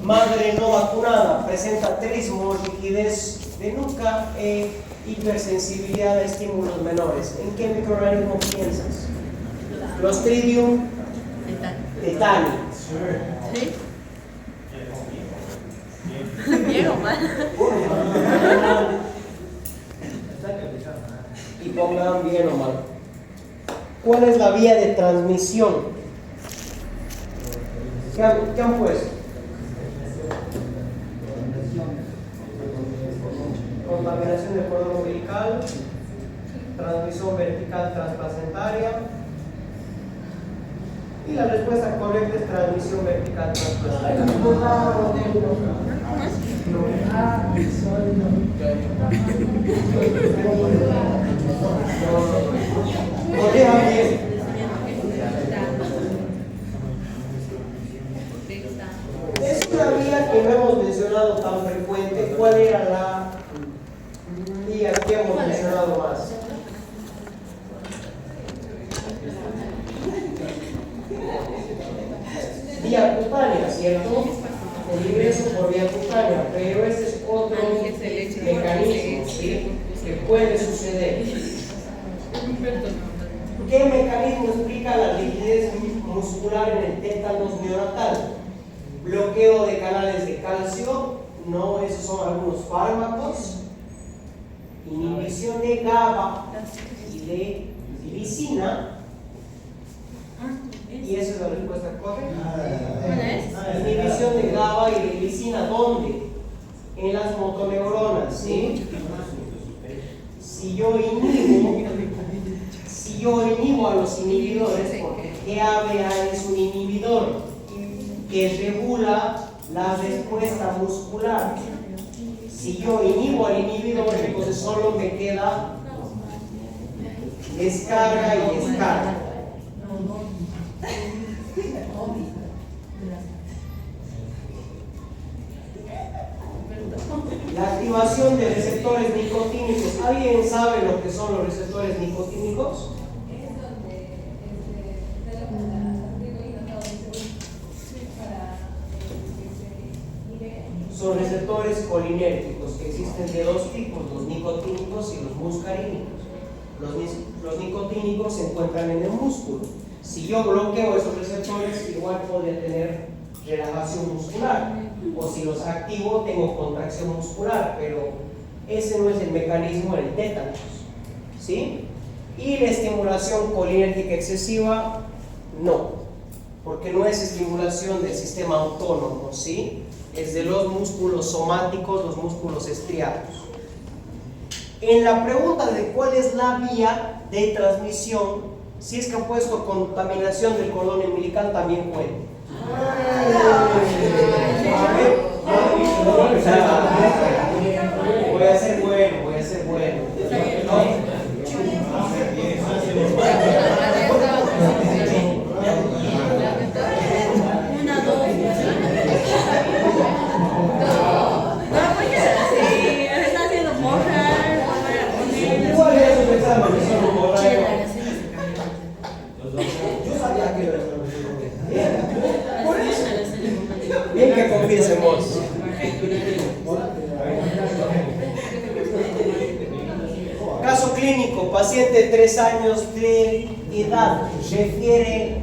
madre no vacunada presenta trismo, rigidez de nuca e hipersensibilidad a estímulos menores. ¿En qué microorganismo piensas? Clostridium tetani. ¿Sí? ¿Bien o mal? Y pongan bien o mal. ¿Cuál es la vía de transmisión? ¿Qué han puesto? Contaminación del cordón umbilical, transmisión vertical transplacentaria. Y la respuesta correcta es transmisión vertical transplacentaria. Corrijan bien. Es una vía que no hemos mencionado tan frecuente. ¿Cuál era la vía que hemos mencionado más? Vía cutánea, ¿cierto? El ingreso por vía cutánea, pero este es otro mecanismo, ¿sí?, que puede suceder. ¿Qué mecanismo explica la rigidez muscular en el tétanos neonatal? Bloqueo de canales de calcio, no, esos son algunos fármacos. Inhibición de GABA y de glicina. Y esa es la respuesta correcta. Inhibición de GABA y de glicina, ¿dónde? En las motoneuronas, ¿sí? Si yo inhibo a los inhibidores, porque GABA es un inhibidor que regula la respuesta muscular. Si yo inhibo al inhibidor, entonces solo me queda descarga y descarga. La activación de receptores nicotínicos. ¿Alguien sabe lo que son los receptores nicotínicos? Son receptores colinérgicos que existen de dos tipos, los nicotínicos y los muscarínicos. Los nicotínicos se encuentran en el músculo. Si yo bloqueo esos receptores, igual podría tener relajación muscular, o si los activo tengo contracción muscular, pero ese no es el mecanismo del tétanos, ¿sí? Y la estimulación colinérgica excesiva, no, porque no es estimulación del sistema autónomo, ¿sí? Es de los músculos somáticos, los músculos estriados. En la pregunta de cuál es la vía de transmisión, si es que han puesto contaminación del cordón umbilical, también puede. Voy a ser bueno. ¿Cuál es su examen? Yo sabía que bien que confiésemos. Caso clínico, paciente de 3 años de edad, refiere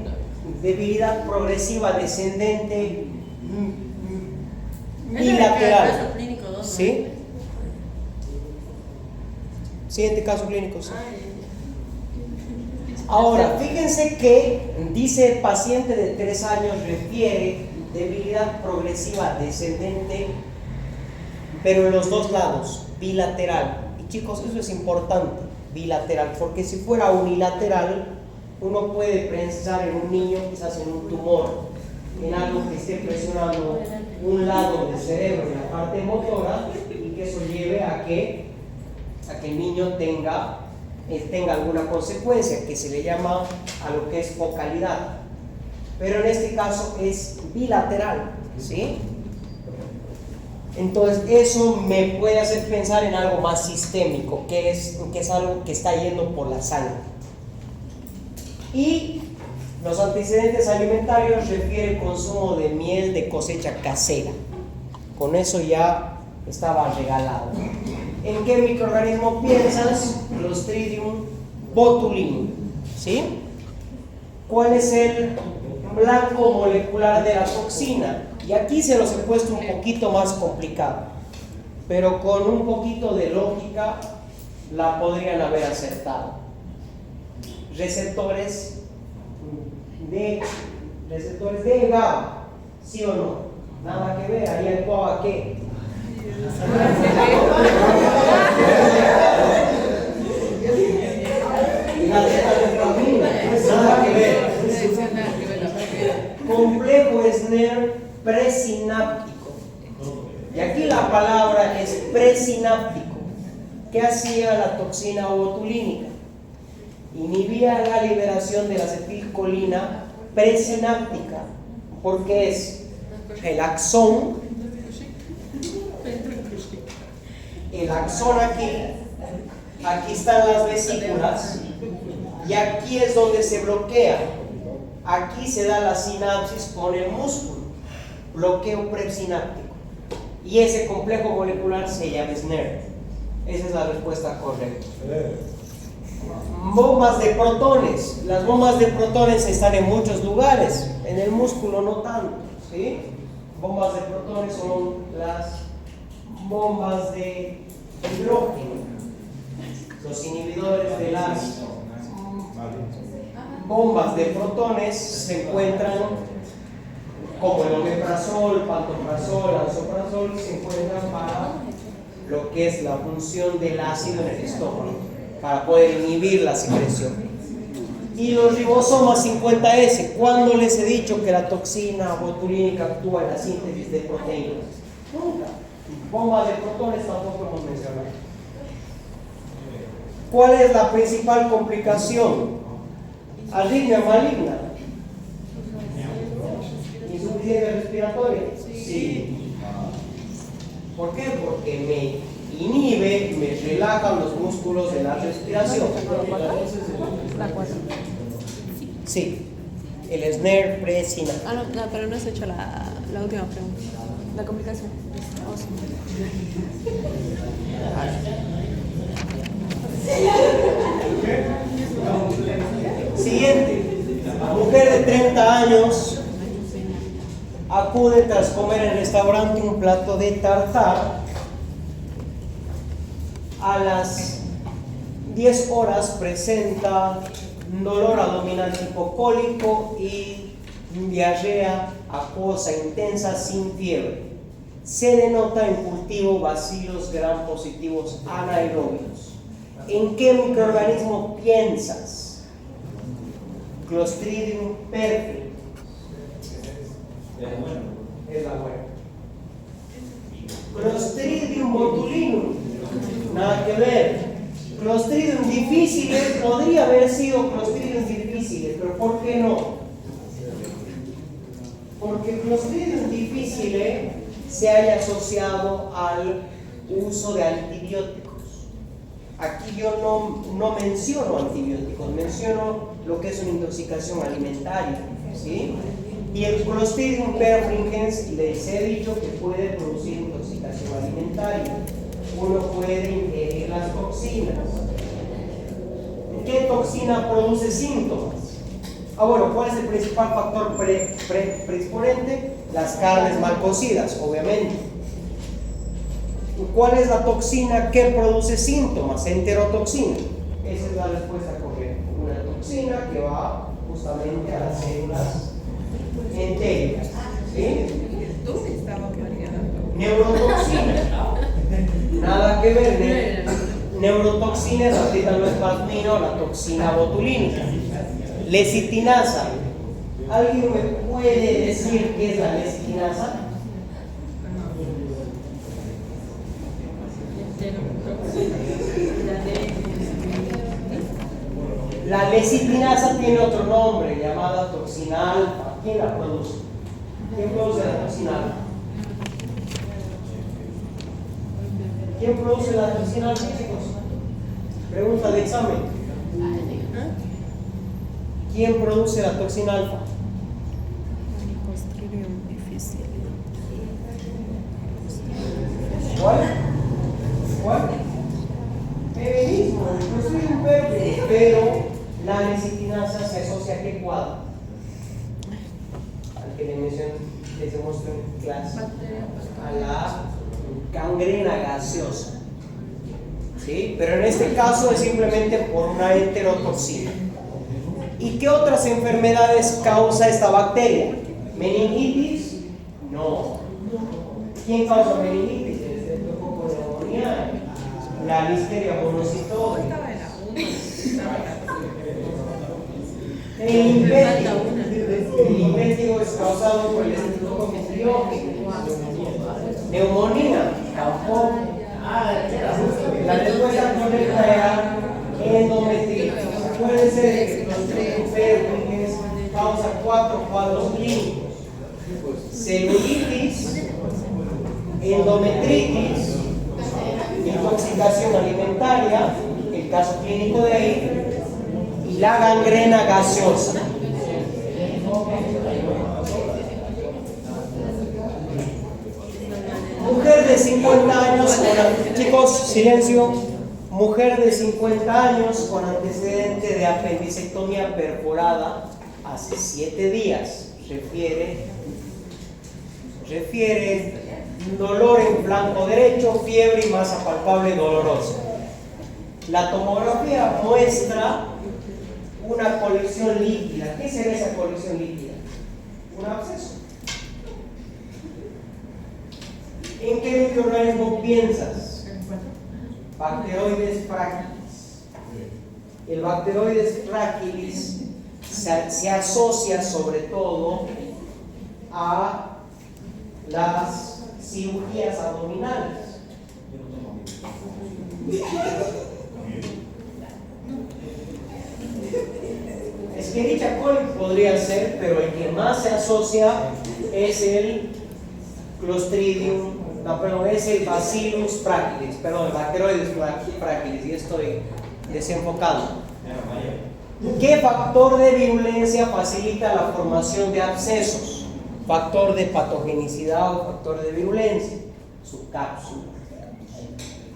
debilidad progresiva descendente bilateral. ¿Sí? Siguiente caso clínico, sí. Ahora, fíjense que dice paciente de 3 años refiere debilidad progresiva descendente, pero en los dos lados, bilateral. Y chicos, eso es importante, bilateral, porque si fuera unilateral, uno puede pensar en un niño, quizás en un tumor, en algo que esté presionando un lado del cerebro, en la parte motora, y que eso lleve a que el niño tenga alguna consecuencia, que se le llama a lo que es focalidad. Pero en este caso es bilateral, ¿sí? Entonces eso me puede hacer pensar en algo más sistémico, que es algo que está yendo por la sangre. Y Los antecedentes alimentarios refiere consumo de miel de cosecha casera. Con eso ya estaba regalado. ¿En qué microorganismo piensas? Clostridium botulinum. ¿Sí? ¿Cuál es el blanco molecular de la toxina? Y aquí se los he puesto un poquito más complicado, pero con un poquito de lógica la podrían haber acertado. Receptores de GABA, ¿sí o no? Nada que ver, ahí actuaba ¿qué? Nada que ver. Complejo SNER presináptico. Y aquí la palabra es presináptico. ¿Qué hacía la toxina botulínica? Inhibía la liberación de la acetilcolina presináptica, porque es el axón aquí están las vesículas y aquí es donde se bloquea. Aquí se da la sinapsis con el músculo, bloqueo presináptico, y ese complejo molecular se llama SNER. Esa es la respuesta correcta. Bombas de protones. Las bombas de protones están en muchos lugares, en el músculo no tanto, ¿sí? Bombas de protones son las bombas de hidrógeno. Los inhibidores de las bombas de protones se encuentran como el omeprazol, pantoprazol, lansoprazol, se encuentran para lo que es la función del ácido en el estómago, para poder inhibir la secreción. Y los ribosomas 50S, ¿cuándo les he dicho que la toxina botulínica actúa en la síntesis de proteínas? Nunca. Bombas de protones tampoco hemos mencionado. ¿Cuál es la principal complicación? Arritmia maligna. ¿Insuficiencia respiratoria? Sí. ¿Por qué? Porque me inhibe, me relaja los músculos de la respiración. Sí. El SNER presináptico. Ah, no, pero no has hecho la última pregunta. La complicación. Oh, sí. Siguiente. Mujer de 30 años acude tras comer en el restaurante un plato de tartar. A las 10 horas presenta dolor abdominal tipo cólico y diarrea acuosa intensa sin fiebre. Se denota en cultivo bacilos gram positivos anaerobios. ¿En qué microorganismo piensas? Clostridium perfect. Es la buena. Clostridium botulinum. Nada que ver. Clostridium difficile podría haber sido Clostridium difficile, pero ¿por qué no? Porque Clostridium difficile se haya asociado al uso de antibióticos. Aquí yo no menciono antibióticos, menciono lo que es una intoxicación alimentaria, ¿sí? Y el Clostridium perfringens les he dicho que puede producir intoxicación alimentaria. Uno puede ingerir las toxinas. ¿Qué toxina produce síntomas? Bueno, ¿cuál es el principal factor predisponente? Las carnes mal cocidas, obviamente. ¿Cuál es la toxina que produce síntomas? Enterotoxina. Esa es la respuesta correcta. Una toxina que va justamente a las células entéricas. ¿Sí? Neurotoxina. Nada que ver. Neurotoxina es la citaloplasmina o la toxina botulínica. Lecitinasa. ¿Alguien me puede decir qué es la lecitinasa? La lecitinasa tiene otro nombre, llamada toxina alfa. ¿Quién la produce? ¿Quién produce la toxina alfa? ¿Quién produce la toxina alfa, chicos? Pregunta de examen. ¿Quién produce la toxina alfa? Clostridium difficile. ¿Cuál? El mismo, yo soy un verde, pero la lecitinasa se asocia a qué cuadro? Al que les demostré en clase, a la gangrena gaseosa. ¿Sí? Pero en este caso es simplemente por una enterotoxina. ¿Y qué otras enfermedades causa esta bacteria? ¿Meningitis? No. ¿Quién causa meningitis? El estreptococo pneumoniae, la listeria monocytosis. El impétigo es causado por el estreptococo pneumoniae. Neumonía, tampoco. La respuesta correcta era endometriosis. Puede ser que los fértiles causa 4 cuadros clínicos: celulitis, endometritis, intoxicación alimentaria, el caso clínico de ahí, y la gangrena gaseosa. Mujer de 50 años con, chicos, silencio. Mujer de 50 años con antecedente de apendicectomía perforada hace 7 días. Refiere dolor en flanco derecho, fiebre y masa palpable dolorosa. La tomografía muestra una colección líquida. ¿Qué será esa colección líquida? Un absceso. ¿En qué microorganismo piensas? Bacteroides fragilis. El Bacteroides fragilis se asocia sobre todo a las cirugías abdominales. Escherichia coli podría ser, pero el que más se asocia es el Clostridium. No, perdón, es el Bacillus fragilis, perdón, el Bacteroides fragilis, y estoy desenfocado. ¿Qué factor de virulencia facilita la formación de abscesos? ¿Factor de patogenicidad o factor de virulencia? Su cápsula.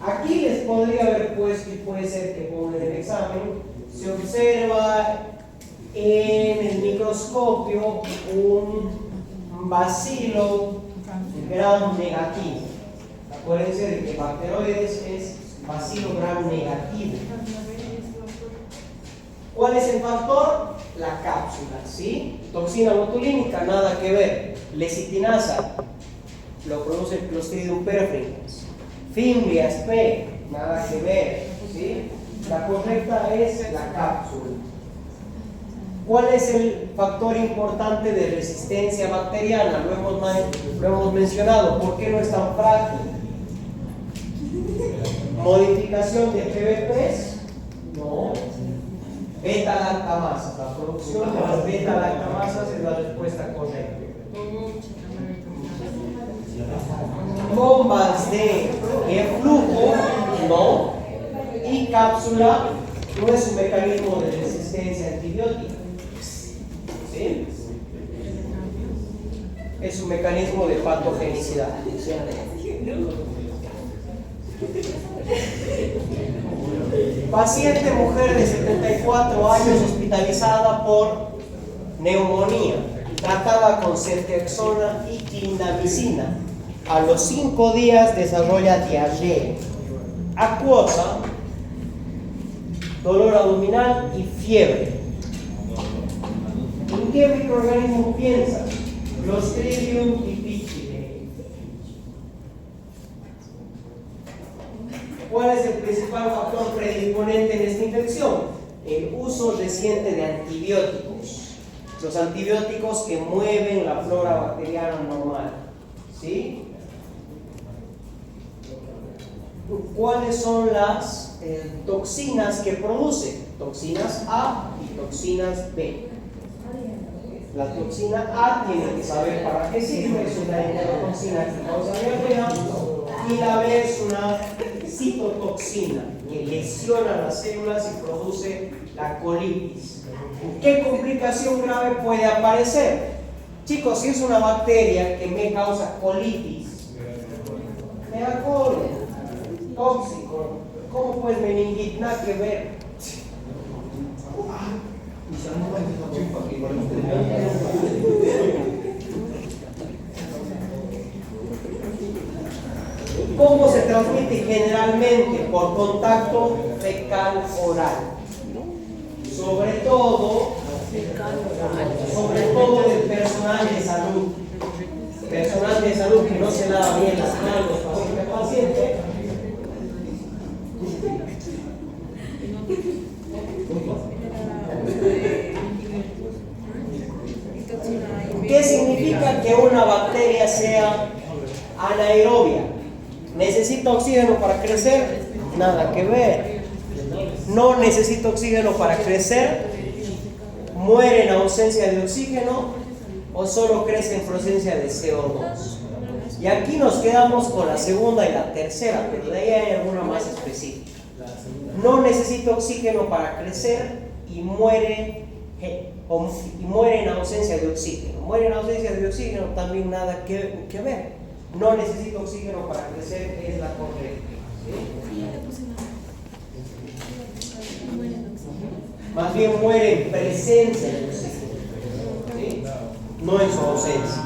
Aquí les podría haber puesto, y puede ser que pongan en el examen, se observa en el microscopio un bacilo gram negativo. Acuérdense de que bacteroides es bacilo gram negativo. ¿Cuál es el factor? La cápsula, ¿sí? Toxina botulínica, nada que ver. Lecitinasa, lo produce el Clostridium perfringens. Fimbrias P, nada que ver, ¿sí? La correcta es la cápsula. ¿Cuál es el factor importante de resistencia bacteriana? Lo hemos mencionado. ¿Por qué no es tan frágil? ¿Modificación de PBPs? No. Beta-lactamasas. La producción de las beta-lactamasas es la respuesta correcta. Bombas de flujo, no. Y cápsula no es un mecanismo de resistencia antibiótica. ¿Sí? Es un mecanismo de patogenicidad. Paciente mujer de 74 años hospitalizada por neumonía, tratada con ceftriaxona y clindamicina. A los 5 días desarrolla diarrea acuosa, dolor abdominal y fiebre. ¿En qué microorganismo piensas? Clostridium difficile. ¿Cuál es el principal factor predisponente en esta infección? El uso reciente de antibióticos. Los antibióticos que mueven la flora bacteriana normal. ¿Sí? ¿Cuáles son las toxinas que produce? Toxinas A y toxinas B. La toxina A tiene que saber para qué sirve, es una enterotoxina que causa diarrea, y la B es una citotoxina que lesiona las células y produce la colitis. ¿Qué complicación grave puede aparecer? Chicos, si es una bacteria que me causa colitis, me da colon, tóxico, ¿cómo pues meningitis? Nada que ver. ¿Cómo se transmite generalmente? Por contacto fecal oral. Sobre todo del personal de salud. Personal de salud que no se lava bien las manos con el paciente. ¿Qué significa que una bacteria sea anaerobia? ¿Necesita oxígeno para crecer? Nada que ver. No necesita oxígeno para crecer. Muere en ausencia de oxígeno o solo crece en presencia de CO2. Y aquí nos quedamos con la segunda y la tercera, pero de ahí hay alguna más específica. No necesita oxígeno para crecer y muere en ausencia de oxígeno. Muere en ausencia de oxígeno, también nada que ver. No necesita oxígeno para crecer, es la correcta. ¿Sí? Más bien muere en presencia de oxígeno, ¿sí? No en su ausencia.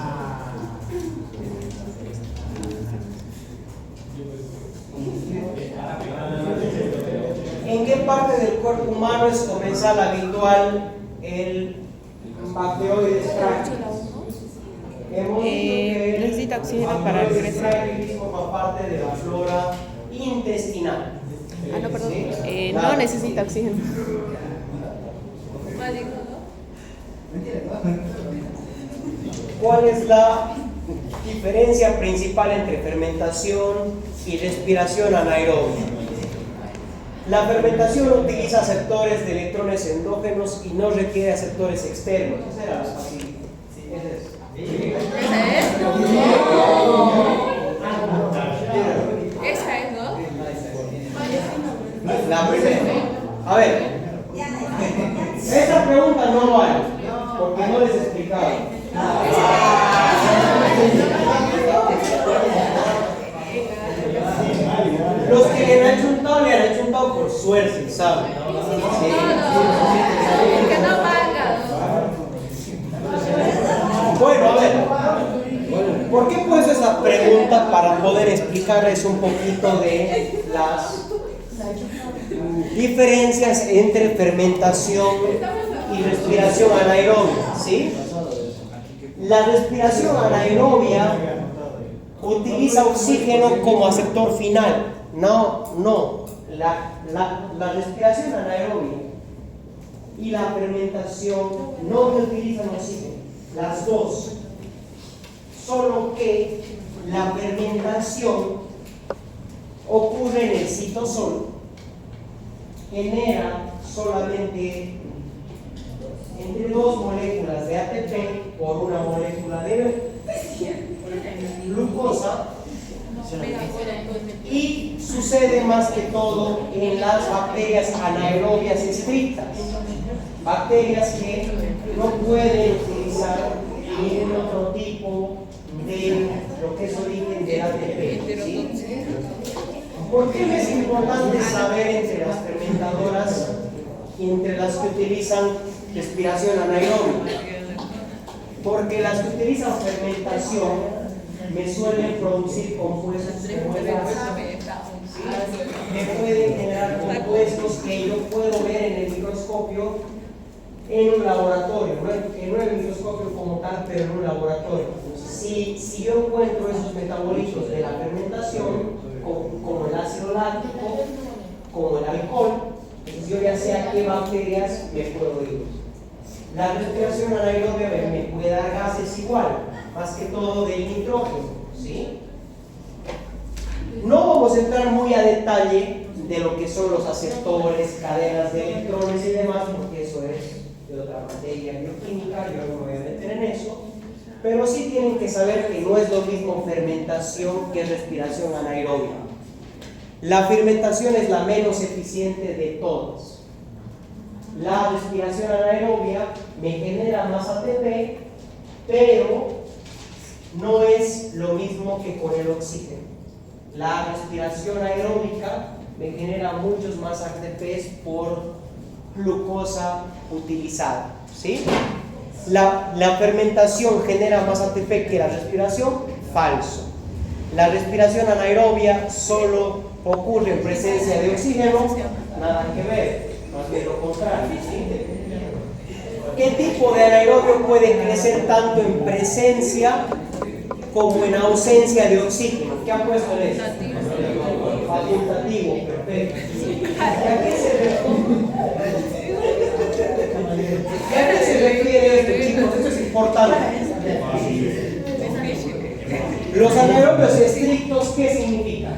¿En qué parte del cuerpo humano es comensal habitual el bacteroides prácticos? Necesita oxígeno para crecer. Forma parte de la flora intestinal. No, perdón. ¿Sí? No necesita oxígeno. ¿Cuál es la diferencia principal entre fermentación y respiración anaerobia? La fermentación utiliza aceptores de electrones endógenos y no requiere aceptores externos. Esa era la facilidad. Sí, Esa es, ¿no? La primera. A ver, esa pregunta no vale, porque no les explicaba. Los que le han achuntado por suerte, ¿saben? Sí. Que no valga. Bueno, a ver, ¿por qué pues esa pregunta? Para poder explicarles un poquito de las diferencias entre fermentación y respiración anaerobia, ¿sí? La respiración anaerobia utiliza oxígeno como aceptor final. No. La respiración anaerobia y la fermentación no utilizan oxígeno. Las dos. Solo que la fermentación ocurre en el citosol. Genera solamente entre dos moléculas de ATP por una molécula de glucosa, y sucede más que todo en las bacterias anaerobias estrictas, bacterias que no pueden utilizar ningún otro tipo de lo que es origen del ATP, ¿sí? ¿Por qué es importante saber entre las fermentadoras y entre las que utilizan respiración anaerobia? Porque las que utilizan fermentación me suelen producir compuestos como el gas, me pueden generar compuestos que yo puedo ver en el microscopio en un laboratorio, no en el microscopio como tal, pero en un laboratorio. Si yo encuentro esos metabolitos de la fermentación, como el ácido láctico, como el alcohol, entonces yo ya sé a qué bacterias me puedo ir. La respiración anaerobia me puede dar gases igual, más que todo del nitrógeno, ¿sí? No vamos a entrar muy a detalle de lo que son los aceptores, cadenas de electrones y demás, porque eso es de otra materia bioquímica, yo no me voy a meter en eso, pero sí tienen que saber que no es lo mismo fermentación que respiración anaerobia. La fermentación es la menos eficiente de todas. la respiración anaerobia me genera más ATP, pero no es lo mismo que con el oxígeno. La respiración aeróbica me genera muchos más ATPs por glucosa utilizada, ¿sí? La fermentación genera más ATP que la respiración, falso. La respiración anaerobia solo ocurre en presencia de oxígeno, nada que ver, más bien lo contrario, ¿sí? ¿Qué tipo de anaerobio puede crecer tanto en presencia como en ausencia de oxígeno? ¿Qué ha puesto en eso? Facultativo, perfecto. ¿A qué se refiere esto, chicos? Esto es importante. Los anaerobios estrictos, ¿qué significa?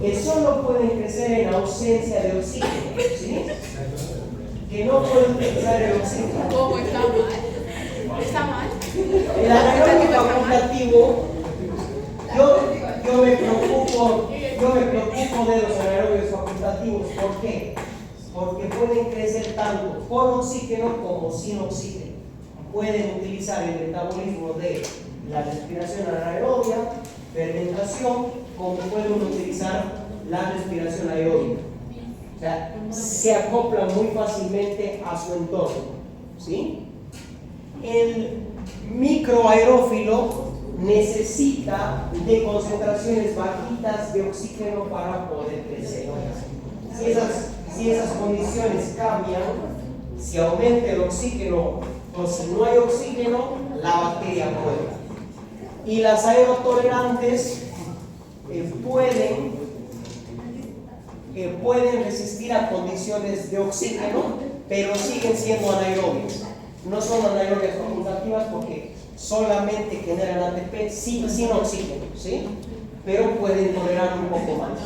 Que solo pueden crecer en ausencia de oxígeno, ¿sí? Que no pueden utilizar el oxígeno. ¿Cómo está mal? ¿Está mal? El anaerobio facultativo, yo me preocupo de los anaerobios facultativos. ¿Por qué? Porque pueden crecer tanto con oxígeno como sin oxígeno. Pueden utilizar el metabolismo de la respiración anaerobia, fermentación, como pueden utilizar la respiración aeróbica. O sea, se acoplan muy fácilmente a su entorno, ¿sí? El microaerófilo necesita de concentraciones bajitas de oxígeno para poder crecer. Si esas condiciones cambian, si aumenta el oxígeno o si no hay oxígeno, la bacteria muere. Y las aerotolerantes pueden resistir a condiciones de oxígeno, pero siguen siendo anaerobias. No son anaerobias facultativas porque solamente generan ATP sin oxígeno, ¿sí? Pero pueden tolerar un poco más.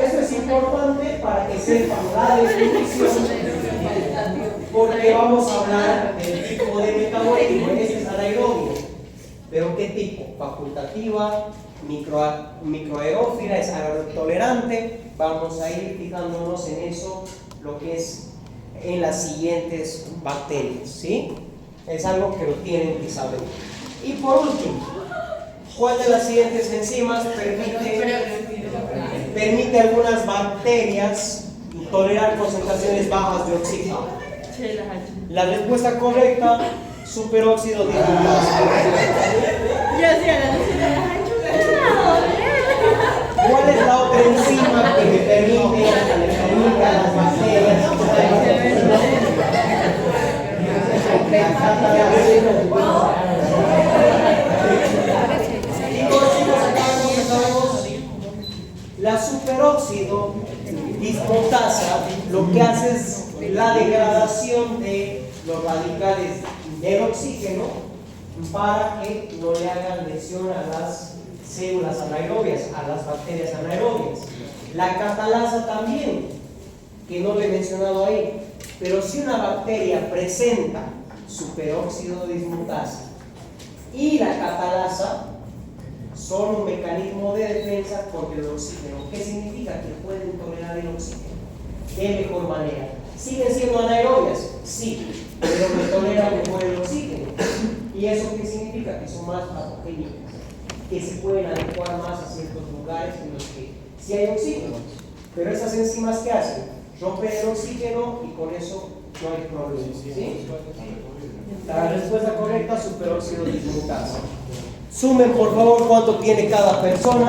Eso es importante para que sepan la definición, porque vamos a hablar del tipo de metabolismo. Este es anaerobio, pero ¿qué tipo? Facultativa, microaerófila, es aerotolerante. Vamos a ir fijándonos en eso, lo que es en las siguientes bacterias, ¿sí? Es algo que lo tienen que saber. Y por último, ¿cuál de las siguientes enzimas permite a algunas bacterias tolerar concentraciones bajas de oxígeno? La respuesta correcta, superóxido dismutasa. ¿Cuál es la otra enzima que me permite a las bacterias? La superóxido dismutasa lo que hace es la degradación de los radicales del oxígeno para que no le hagan lesión a las células anaerobias, a las bacterias anaerobias. La catalasa también, que no lo he mencionado ahí, pero si una bacteria presenta superóxido dismutasa y la catalasa, son un mecanismo de defensa contra el oxígeno. ¿Qué significa? Que pueden tolerar el oxígeno de mejor manera. ¿Siguen siendo anaerobias? Sí, pero no toleran mejor el oxígeno. ¿Y eso qué significa? Que son más patogénicas, que se pueden adecuar más a ciertos lugares en los que sí hay oxígeno. Pero esas enzimas, ¿qué hacen? Rompen el oxígeno y con eso no hay problema, ¿sí? La respuesta correcta, superóxido dismutasa. Sumen por favor cuánto tiene cada persona.